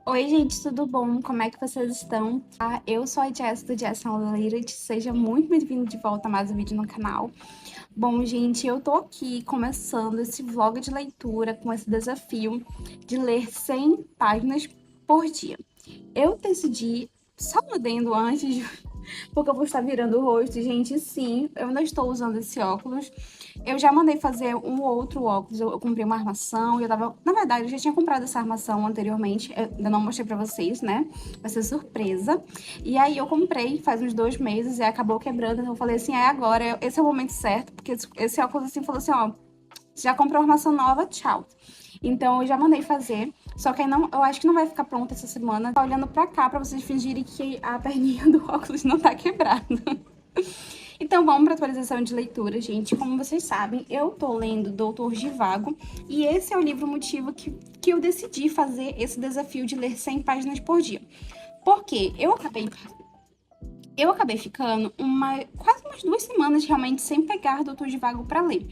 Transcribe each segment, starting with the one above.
Oi, gente, tudo bom? Como é que vocês estão? Eu sou a Jess do Jess Unlimited. Seja muito bem-vindo de volta a mais um vídeo no canal. Bom, gente, eu tô aqui começando esse vlog de leitura com esse desafio de ler 100 páginas por dia. Eu decidi, só um adendo antes, porque eu vou estar virando o rosto. Gente, sim, eu não estou usando esse óculos. Eu já mandei fazer um outro óculos, eu comprei uma armação, e eu tava... Na verdade, eu já tinha comprado essa armação anteriormente, eu ainda não mostrei pra vocês, né? Vai ser surpresa. E aí eu comprei faz uns 2 meses e acabou quebrando, então eu falei assim, agora, esse é o momento certo, porque esse óculos assim falou assim, ó, já comprou armação nova, tchau. Então eu já mandei fazer, só que aí não, eu acho que não vai ficar pronta essa semana. Tá olhando pra cá pra vocês fingirem que a perninha do óculos não tá quebrada. Então vamos para atualização de leitura, gente. Como vocês sabem, eu tô lendo Doutor Zhivago e esse é o livro motivo que eu decidi fazer esse desafio de ler 100 páginas por dia. Porque eu acabei ficando quase umas 2 semanas realmente sem pegar Doutor Zhivago para ler.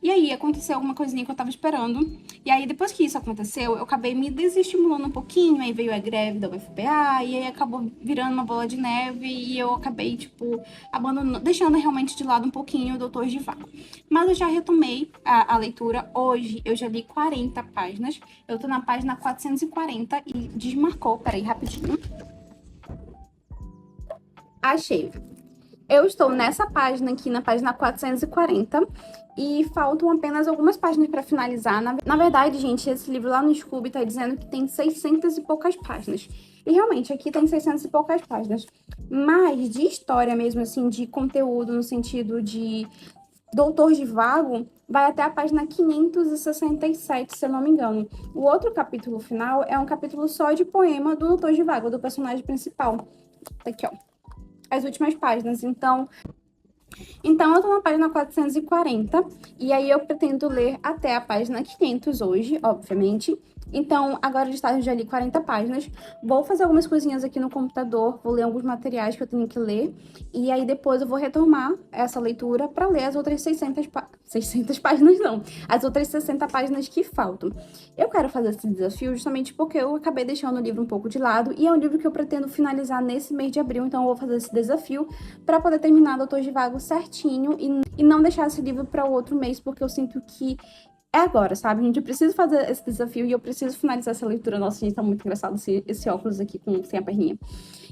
E aí aconteceu alguma coisinha que eu tava esperando. E aí depois que isso aconteceu, eu acabei me desestimulando um pouquinho. Aí veio a greve da UFPA e aí acabou virando uma bola de neve. E eu acabei, tipo, abandonando, deixando realmente de lado um pouquinho o Doutor Zhivago. Mas eu já retomei a leitura. Hoje eu já li 40 páginas. Eu tô na página 440 e desmarcou. Peraí, rapidinho. Achei. Eu estou nessa página aqui, na página 440, e faltam apenas algumas páginas para finalizar. Na verdade, gente, esse livro lá no Scooby tá dizendo que tem 600 e poucas páginas. E realmente, aqui tem 600 e poucas páginas. Mas de história mesmo, assim, de conteúdo, no sentido de Doutor Zhivago, vai até a página 567, se eu não me engano. O outro capítulo final é um capítulo só de poema do Doutor Zhivago, do personagem principal. Tá aqui, ó. As últimas páginas. Então, eu tô na página 440, e aí eu pretendo ler até a página 500 hoje, obviamente. Então, agora de tarde eu já li 40 páginas. Vou fazer algumas coisinhas aqui no computador, vou ler alguns materiais que eu tenho que ler. E aí depois eu vou retomar essa leitura para ler as outras 600 páginas, não. As outras 60 páginas que faltam. Eu quero fazer esse desafio justamente porque eu acabei deixando o livro um pouco de lado. E é um livro que eu pretendo finalizar nesse mês de abril. Então eu vou fazer esse desafio para poder terminar Doutor Zhivago certinho e não deixar esse livro para o outro mês, porque eu sinto que é agora, sabe? A gente precisa fazer esse desafio e eu preciso finalizar essa leitura. Nossa, gente, tá muito engraçado esse óculos aqui sem a perninha.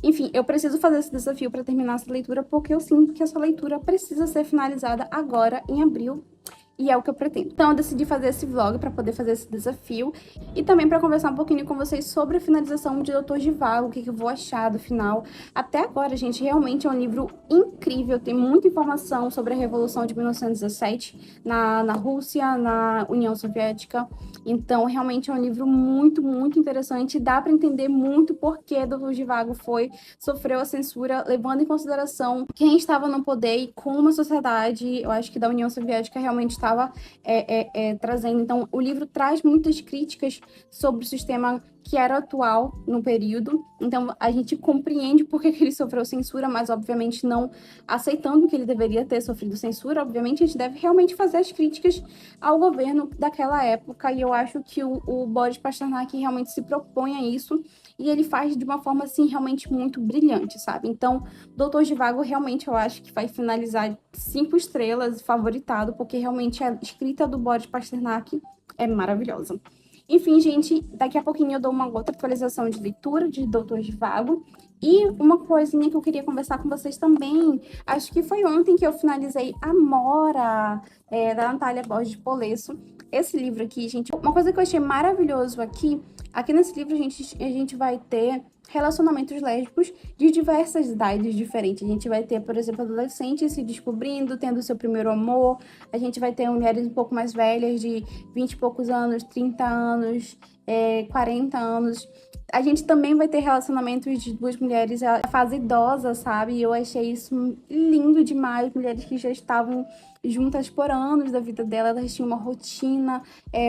Enfim, eu preciso fazer esse desafio para terminar essa leitura porque eu sinto que essa leitura precisa ser finalizada agora, em abril. E é o que eu pretendo. Então, eu decidi fazer esse vlog para poder fazer esse desafio e também para conversar um pouquinho com vocês sobre a finalização de Doutor Zhivago, o que eu vou achar do final. Até agora, gente, realmente é um livro incrível, tem muita informação sobre a Revolução de 1917 na Rússia, na União Soviética. Então, realmente é um livro muito, muito interessante. Dá para entender muito por que Doutor Zhivago sofreu a censura, levando em consideração quem estava no poder e como a sociedade, eu acho que da União Soviética realmente estava trazendo. Então, o livro traz muitas críticas sobre o sistema que era atual no período. Então, a gente compreende por que ele sofreu censura, mas, obviamente, não aceitando que ele deveria ter sofrido censura. Obviamente, a gente deve realmente fazer as críticas ao governo daquela época, e eu acho que o Boris Pasternak realmente se propõe a isso, e ele faz de uma forma, assim, realmente muito brilhante, sabe? Então, Doutor Zhivago, realmente, eu acho que vai finalizar 5 estrelas, favoritado, porque realmente a escrita do Boris Pasternak é maravilhosa. Enfim, gente, daqui a pouquinho eu dou uma outra atualização de leitura de Doutor Zhivago. E uma coisinha que eu queria conversar com vocês também, acho que foi ontem que eu finalizei Amora, da Natália Borges de Polesso. Esse livro aqui, gente, uma coisa que eu achei maravilhoso aqui nesse livro a gente vai ter relacionamentos lésbicos de diversas idades diferentes. A gente vai ter, por exemplo, adolescentes se descobrindo, tendo seu primeiro amor. A gente vai ter mulheres um pouco mais velhas, de 20 e poucos anos, 30 anos, 40 anos. A gente também vai ter relacionamentos de duas mulheres, a fase idosa, sabe? E eu achei isso lindo demais. Mulheres que já estavam juntas por anos da vida dela, elas tinham uma rotina,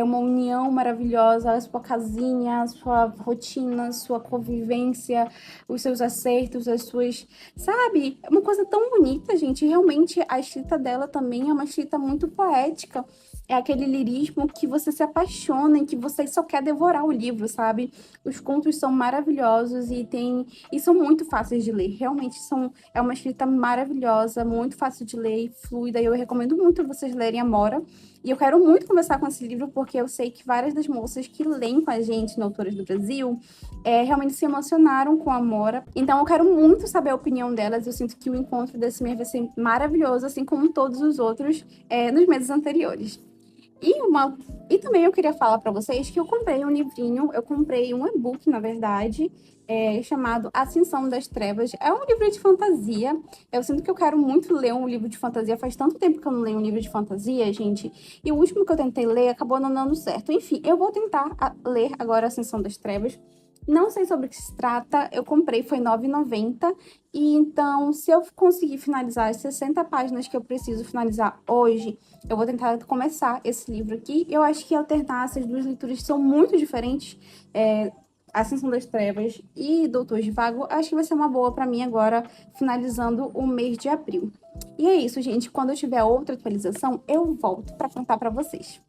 uma união maravilhosa, a sua casinha, a sua rotina, a sua convivência, os seus acertos, as suas... Sabe? É uma coisa tão bonita, gente. Realmente, a escrita dela também é uma escrita muito poética. É aquele lirismo que você se apaixona e que você só quer devorar o livro, sabe? Os contos são maravilhosos e são muito fáceis de ler. Realmente é uma escrita maravilhosa, muito fácil de ler e fluida. E eu recomendo muito vocês lerem Amora. E eu quero muito conversar com esse livro porque eu sei que várias das moças que leem com a gente no Autores do Brasil realmente se emocionaram com Amora. Então eu quero muito saber a opinião delas. Eu sinto que o encontro desse mês vai ser maravilhoso, assim como todos os outros nos meses anteriores. E também eu queria falar para vocês que eu comprei um livrinho, eu comprei um e-book, na verdade, chamado Ascensão das Trevas. É um livro de fantasia. Eu sinto que eu quero muito ler um livro de fantasia. Faz tanto tempo que eu não leio um livro de fantasia, gente. E o último que eu tentei ler acabou não dando certo. Enfim, eu vou tentar ler agora Ascensão das Trevas. Não sei sobre o que se trata, eu comprei, foi R$ 9,90. E então, se eu conseguir finalizar as 60 páginas que eu preciso finalizar hoje, eu vou tentar começar esse livro aqui. Eu acho que alternar essas duas leituras são muito diferentes. Ascensão das Trevas e Doutor Vago, acho que vai ser uma boa para mim agora, finalizando o mês de abril. E é isso, gente. Quando eu tiver outra atualização, eu volto para contar para vocês.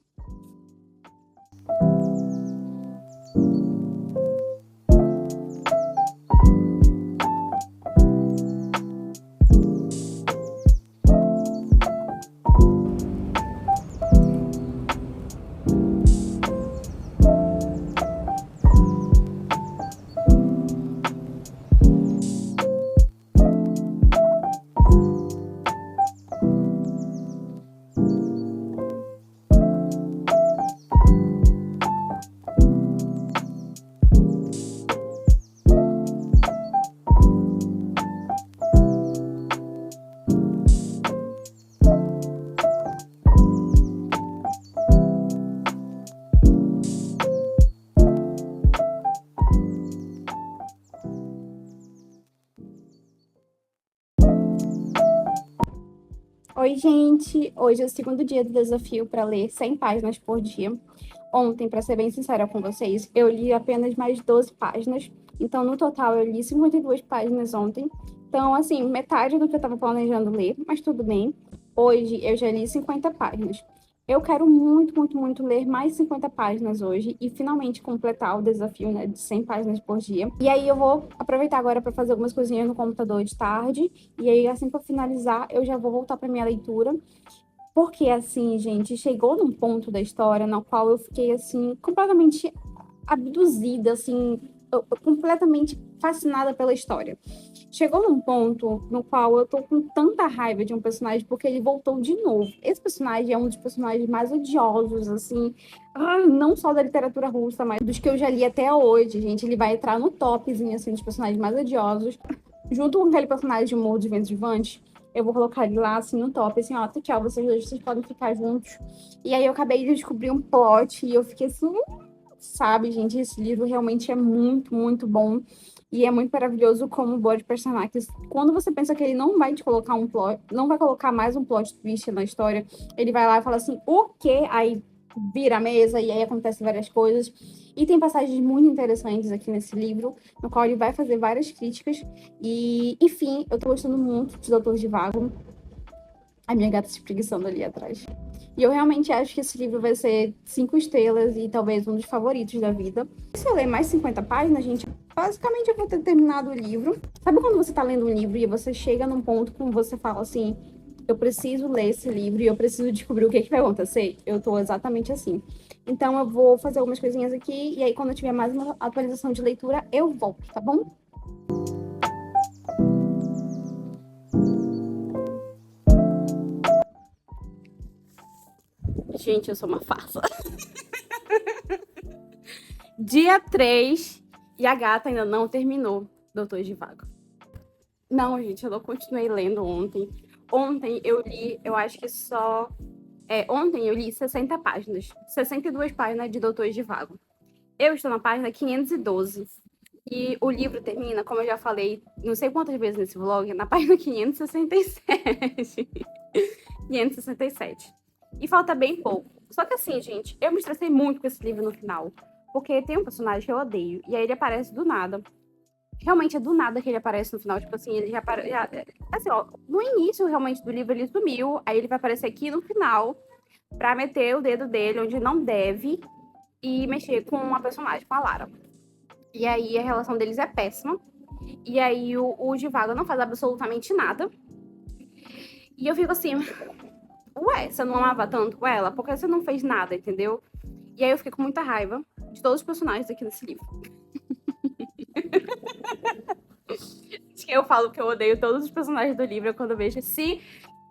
Oi, gente! Hoje é o segundo dia do desafio para ler 100 páginas por dia. Ontem, para ser bem sincera com vocês, eu li apenas mais 12 páginas. Então, no total, eu li 52 páginas ontem. Então, assim, metade do que eu estava planejando ler, mas tudo bem. Hoje, eu já li 50 páginas. Eu quero muito, muito, muito ler mais 50 páginas hoje e finalmente completar o desafio, né, de 100 páginas por dia. E aí, eu vou aproveitar agora para fazer algumas coisinhas no computador de tarde. E aí, assim que eu finalizar, eu já vou voltar para minha leitura. Porque, assim, gente, chegou num ponto da história no qual eu fiquei, assim, completamente abduzida, assim, completamente fascinada pela história. Chegou num ponto no qual eu tô com tanta raiva de um personagem porque ele voltou de novo. Esse personagem é um dos personagens mais odiosos, assim, não só da literatura russa, mas dos que eu já li até hoje, gente. Ele vai entrar no topzinho, assim, dos personagens mais odiosos, junto com aquele personagem de Morro de Ventos Vivantes. Eu vou colocar ele lá, assim, no top, assim, ó, tchau, vocês dois, vocês podem ficar juntos. E aí eu acabei de descobrir um plot e eu fiquei assim, sabe, gente, esse livro realmente é muito, muito bom. E é muito maravilhoso como o Boris Personagens, quando você pensa que ele não vai te colocar um plot, não vai colocar mais um plot twist na história, ele vai lá e fala assim, o quê? Aí vira a mesa e aí acontecem várias coisas. E tem passagens muito interessantes aqui nesse livro, no qual ele vai fazer várias críticas. E, enfim, eu tô gostando muito de Doutor Zhivago. A minha gata se espreguiçando ali atrás. E eu realmente acho que esse livro vai ser 5 estrelas e talvez um dos favoritos da vida. Se eu ler mais 50 páginas, gente, basicamente eu vou ter terminado o livro. Sabe quando você tá lendo um livro e você chega num ponto como você fala assim, eu preciso ler esse livro e eu preciso descobrir o que vai acontecer? Eu tô exatamente assim. Então eu vou fazer algumas coisinhas aqui e aí quando eu tiver mais uma atualização de leitura, eu volto, tá bom? Gente, eu sou uma farsa. Dia 3 e a gata ainda não terminou Doutor Vago. Não, gente, eu não continuei lendo ontem. Ontem eu li, eu acho que só... ontem eu li 60 páginas. 62 páginas de Doutor Vago. Eu estou na página 512. E o livro termina, como eu já falei, não sei quantas vezes nesse vlog, na página 567. 567. E falta bem pouco. Só que assim, gente, eu me estressei muito com esse livro no final. Porque tem um personagem que eu odeio. E aí ele aparece do nada. Realmente é do nada que ele aparece no final. Tipo assim, ele já aparece. Assim, ó, no início realmente do livro ele sumiu. Aí ele vai aparecer aqui no final. pra meter o dedo dele onde não deve e mexer com uma personagem, com a Lara. E aí a relação deles é péssima. E aí o Zhivago não faz absolutamente nada. E eu fico assim, ué, você não amava tanto ela? Por que você não fez nada, entendeu? E aí eu fiquei com muita raiva de todos os personagens aqui nesse livro. Eu falo que eu odeio todos os personagens do livro quando eu vejo. Se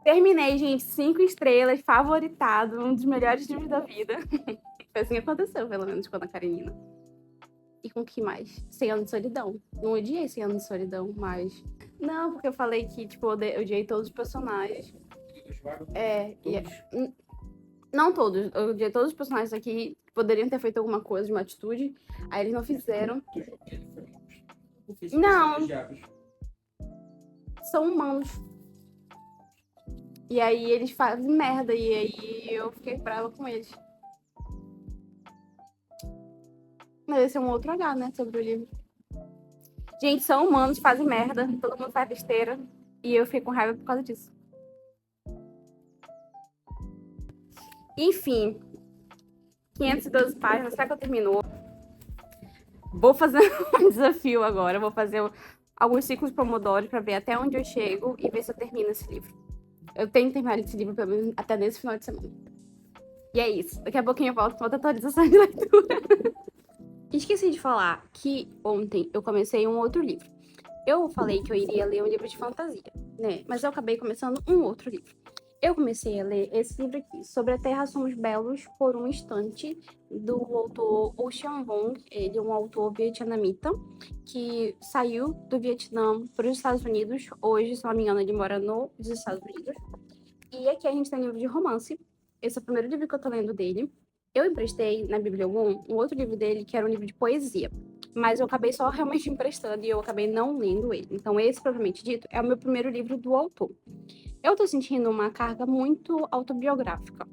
terminei, gente, 5 estrelas, favoritado, um dos melhores livros da vida. Foi assim que aconteceu, pelo menos, com a Karenina. E com o que mais? 100 Anos de Solidão. Não odiei 100 Anos de Solidão, mas... Não, porque eu falei que, tipo, eu odiei todos os personagens. Não todos. Eu odiei todos os personagens aqui que poderiam ter feito alguma coisa, de uma atitude. Aí eles não fizeram. Não. São humanos. E aí eles fazem merda. E aí eu fiquei brava com eles. Mas esse é um outro H, né? Sobre o livro. Gente, são humanos, fazem merda. Todo mundo faz besteira. E eu fiquei com raiva por causa disso. Enfim. 512 páginas. Será que eu terminou? Vou fazer um desafio agora. Vou fazer alguns ciclos Pomodoro pra ver até onde eu chego e ver se eu termino esse livro. Eu tenho que terminar esse livro pelo menos até nesse final de semana. E é isso. Daqui a pouquinho eu volto com outra atualização de leitura. Esqueci de falar que ontem eu comecei um outro livro. Eu falei que eu iria ler um livro de fantasia, né? Mas eu acabei começando um outro livro. Eu comecei a ler esse livro aqui, Sobre a Terra Somos Belos por um Instante, do autor Ocean Vuong. Ele é um autor vietnamita que saiu do Vietnã para os Estados Unidos. Hoje, se não me engano, ele mora nos Estados Unidos. E aqui a gente tem um livro de romance. Esse é o primeiro livro que eu tô lendo dele. Eu emprestei na Bibliogum um outro livro dele, que era um livro de poesia. Mas eu acabei só realmente emprestando e eu acabei não lendo ele. Então, esse, propriamente dito, é o meu primeiro livro do autor. Eu tô sentindo uma carga muito autobiográfica.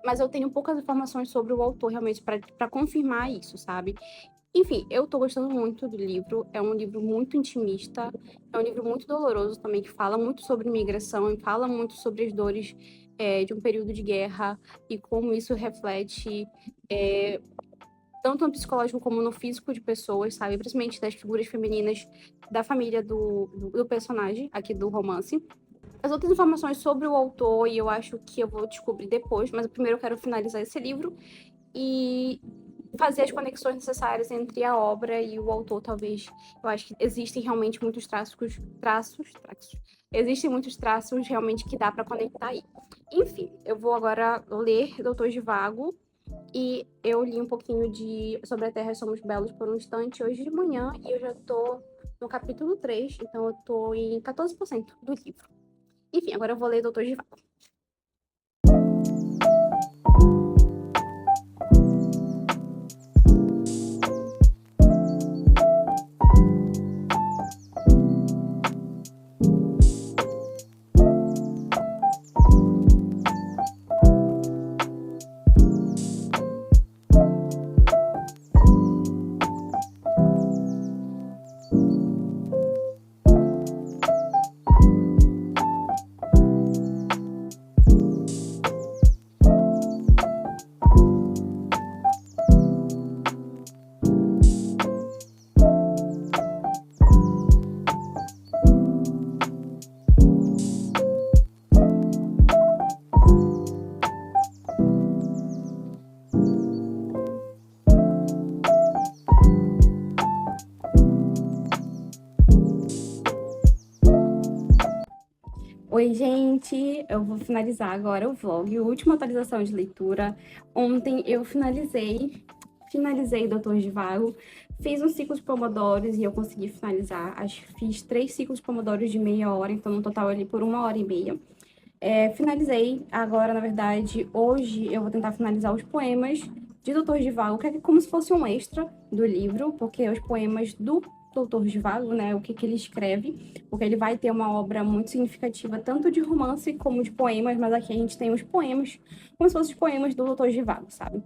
Mas eu tenho poucas informações sobre o autor, realmente, para confirmar isso, sabe? Enfim, eu tô gostando muito do livro. É um livro muito intimista. É um livro muito doloroso também, que fala muito sobre imigração e fala muito sobre as dores de um período de guerra e como isso reflete tanto no psicológico como no físico de pessoas, sabe? Principalmente das figuras femininas da família do personagem aqui do romance. As outras informações sobre o autor, e eu acho que eu vou descobrir depois, mas primeiro eu quero finalizar esse livro e fazer as conexões necessárias entre a obra e o autor, talvez. Eu acho que existem realmente muitos traços. Existem muitos traços realmente que dá para conectar aí. Enfim, eu vou agora ler Doutor Zhivago. E eu li um pouquinho de Sobre a Terra Somos Belos por um Instante hoje de manhã e eu já tô no capítulo 3, então eu tô em 14% do livro. Enfim, agora eu vou ler Doutor Zhivago. Oi, gente! Eu vou finalizar agora o vlog, última atualização de leitura. Ontem eu finalizei Doutor Zhivago, fiz um ciclo de pomodoros e eu consegui finalizar. Fiz 3 ciclos de pomodoros de meia hora, então no total ali por 1h30. Finalizei agora, na verdade, hoje eu vou tentar finalizar os poemas de Doutor Zhivago, que é como se fosse um extra do livro, porque os poemas do Doutor Zhivago, né, o que ele escreve, porque ele vai ter uma obra muito significativa, tanto de romance como de poemas, mas aqui a gente tem os poemas, como se fossem os poemas do Doutor Zhivago, sabe?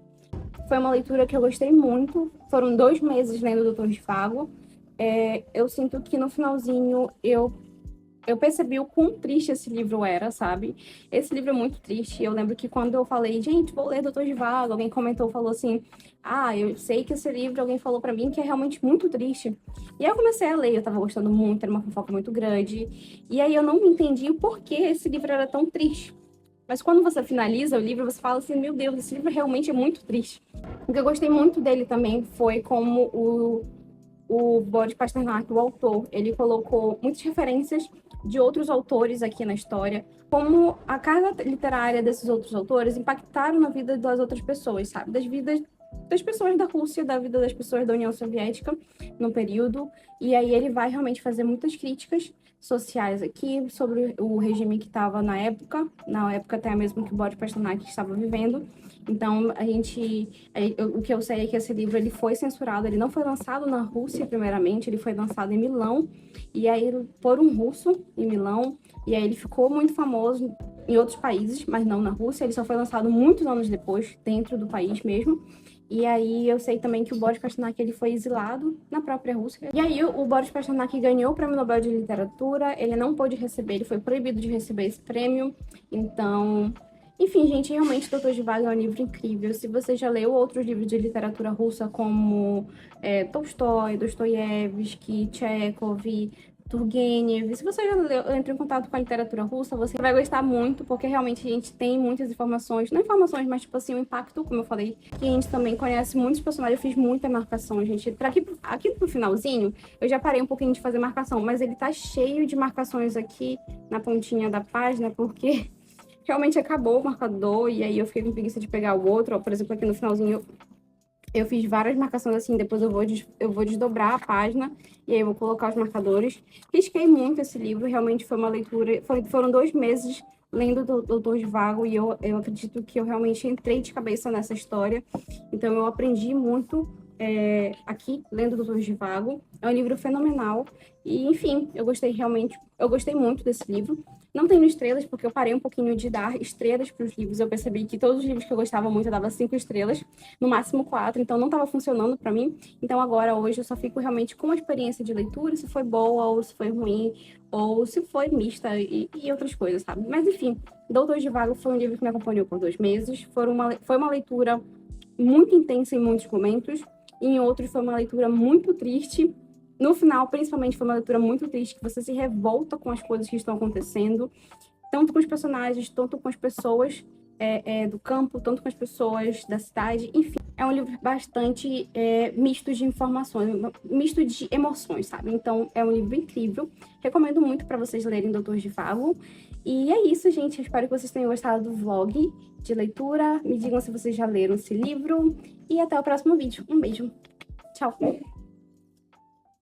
Foi uma leitura que eu gostei muito, foram 2 meses lendo o Doutor Zhivago. Eu sinto que no finalzinho eu eu percebi o quão triste esse livro era, sabe? Esse livro é muito triste. Eu lembro que quando eu falei, gente, vou ler Doutor Zhivago, alguém comentou, falou assim, ah, eu sei que esse livro, alguém falou pra mim que é realmente muito triste. E aí eu comecei a ler, eu tava gostando muito, era uma fofoca muito grande. E aí eu não entendi o porquê esse livro era tão triste. Mas quando você finaliza o livro, você fala assim, meu Deus, esse livro realmente é muito triste. O que eu gostei muito dele também foi como o Boris Pasternak, o autor, ele colocou muitas referências de outros autores aqui na história, como a carga literária desses outros autores impactaram na vida das outras pessoas, sabe? Das vidas das pessoas da Rússia, da vida das pessoas da União Soviética no período. E aí ele vai realmente fazer muitas críticas sociais aqui sobre o regime que estava na época até mesmo que o Boris Pasternak estava vivendo. Então, o que eu sei é que esse livro ele foi censurado, ele não foi lançado na Rússia primeiramente, ele foi lançado em Milão, e aí por um russo em Milão, e aí ele ficou muito famoso em outros países, mas não na Rússia, ele só foi lançado muitos anos depois, dentro do país mesmo. E aí eu sei também que o Boris Pasternak ele foi exilado na própria Rússia. E aí o Boris Pasternak ganhou o Prêmio Nobel de Literatura, ele não pôde receber, ele foi proibido de receber esse prêmio. Então, enfim, gente, realmente Doutor Zhivago é um livro incrível. Se você já leu outros livros de literatura russa como Tolstói, Dostoiévski, Tchekhov, Turgenev. Se você já entrou em contato com a literatura russa, você vai gostar muito, porque realmente a gente tem muitas informações, não informações, mas tipo assim, o impacto, como eu falei, que a gente também conhece muitos personagens, eu fiz muita marcação, gente. Aqui pro finalzinho, eu já parei um pouquinho de fazer marcação, mas ele tá cheio de marcações aqui na pontinha da página, porque realmente acabou o marcador, e aí eu fiquei com preguiça de pegar o outro, ó, por exemplo, aqui no finalzinho eu fiz várias marcações assim, depois eu vou desdobrar a página e aí eu vou colocar os marcadores. Risquei muito esse livro, realmente foi uma leitura, foram 2 meses lendo o Doutor Zhivago e eu acredito que eu realmente entrei de cabeça nessa história. Então eu aprendi muito aqui, lendo o Doutor Zhivago. É um livro fenomenal e, enfim, eu gostei muito desse livro. Não tenho estrelas, porque eu parei um pouquinho de dar estrelas para os livros. Eu percebi que todos os livros que eu gostava muito, eu dava 5 estrelas, no máximo 4, então não estava funcionando para mim. Então agora, hoje, eu só fico realmente com a experiência de leitura, se foi boa ou se foi ruim, ou se foi mista e outras coisas, sabe? Mas enfim, Doutor Zhivago foi um livro que me acompanhou por 2 meses. Foi uma leitura muito intensa em muitos momentos, e em outros foi uma leitura muito triste. No final, principalmente, foi uma leitura muito triste, que você se revolta com as coisas que estão acontecendo, tanto com os personagens, tanto com as pessoas do campo, tanto com as pessoas da cidade, enfim. É um livro bastante misto de informações, misto de emoções, sabe? Então, é um livro incrível. Recomendo muito para vocês lerem Doutor Zhivago. E é isso, gente. Eu espero que vocês tenham gostado do vlog de leitura. Me digam se vocês já leram esse livro. E até o próximo vídeo. Um beijo. Tchau.